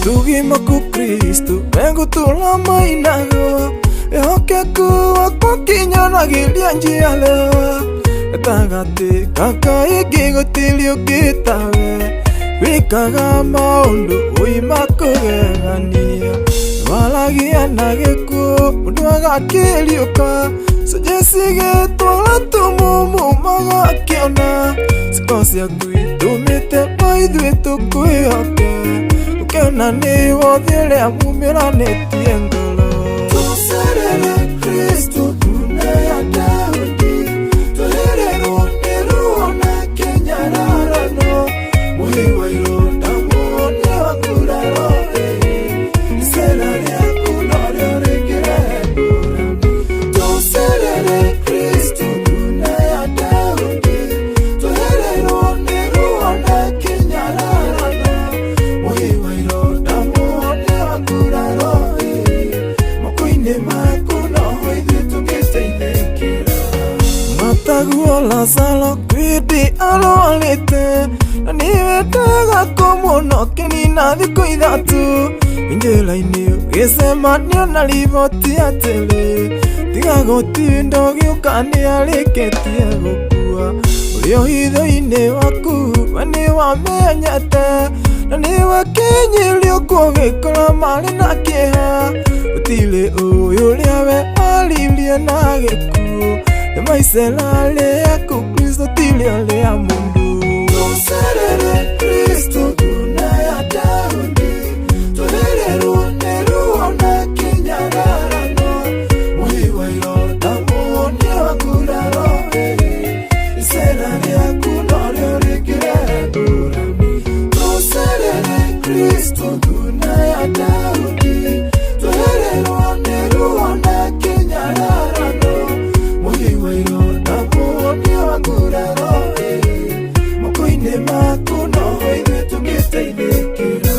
Tugima ku Kristo Mengu tula mainago Ehoke kuwa kwa kinyana gilia njiale Etagate kaka ikigo tilio kitawe Wikaga maundu uimakugegania Walagia nageku Muduaga kiliuka Sujesige tola tumumu maga kiona Sikosia kui tumite maidwe tukuyoke Ukiona ni wodhile amumira netiengolo Tuserele Kristo tunaya Daudi Tuherero neruona kenyararano Muhiwa ilonda muone wakuraro Serale akunore regire Tuserele Kristo tunaya Daudi Tuherero neruona kenyararano Muhiwa ilonda muone wakuraro Makuine makuno hoidhi tukisteidekira Mataguo Lazaro kwidi alolite Na niwetega komuno kenina thiko ithatu Injela-ini gicemanio na riboti atiri Tiga gutindo giuka niarĩkĩtie gũkua Ũrĩa hitho-inĩ waku we nĩ wamenyete Na nĩwe kĩnyĩrio kũgĩkora marĩ na kĩeha Gũtirĩ ũyũ ũrĩa we aririe na gĩkuũ Nĩ maicera yaku Kristo tirĩ rĩa mũndũ Tuserere Kristo tunaya Daudi Tuherero neruona kenyararano Muhiwa ilonda muone wakuraro Isera yaku norio regire durami Tuserere Kristo tunaya Daudi Tuherero neruona kenyararano Muhiwa ilonda muone wakuraro Makoine makuno hoidhi tukisteidekira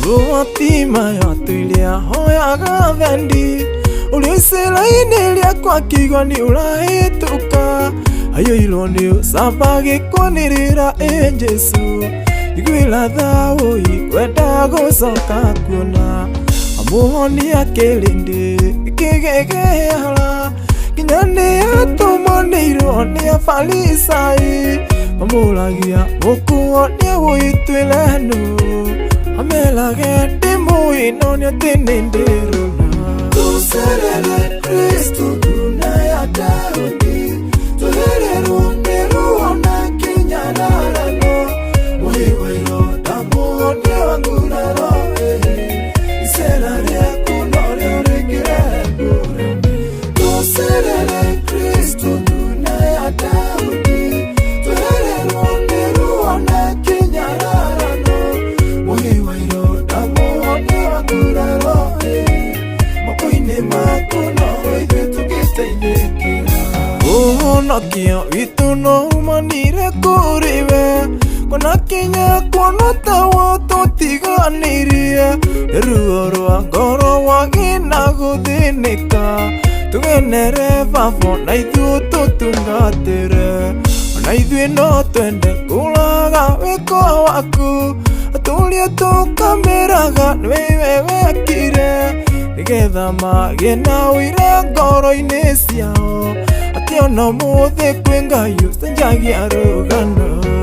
Ruatima yatuilia hoyaga thendi Ulisela-ini liakwa kigwani urahituka Ayo iloni usambagi kwanirira Jesu Igwila thau ikwenda gucoka kuona Amuhonia kilindi ikigegeala Kinya ni atumanirwo ni afarisai Mamulagia mukuo ni uitwile nu Amelage ndimuino ni atinindiruna Tuserele Kristo tunaya Daudi Tuherero neruona kenyararano Muhiwa ilonda muone wakuraro Isera yaku norio regire durami Tuserele Kristo tunaya Daudi Tuherero neruona kenyararano Muhiwa ilonda muone wakuraro Makoine makuno hoidhi tukisteidekira Uhonokia witu no umanire kuriwe Kona kinya kuona tawa tutiganirie Ruo rwa ngoro wagina guthinika Tugenere babo na ithuĩ tũtungatĩre Na ithuĩ no twende kũraga wĩko waku Tulie tũkamĩraga nĩwe wekire Nĩgetha magĩe na ũira ngoro-inĩ ciao Atĩ ona mũthĩ kwĩ Ngai ũcenjagia rũgano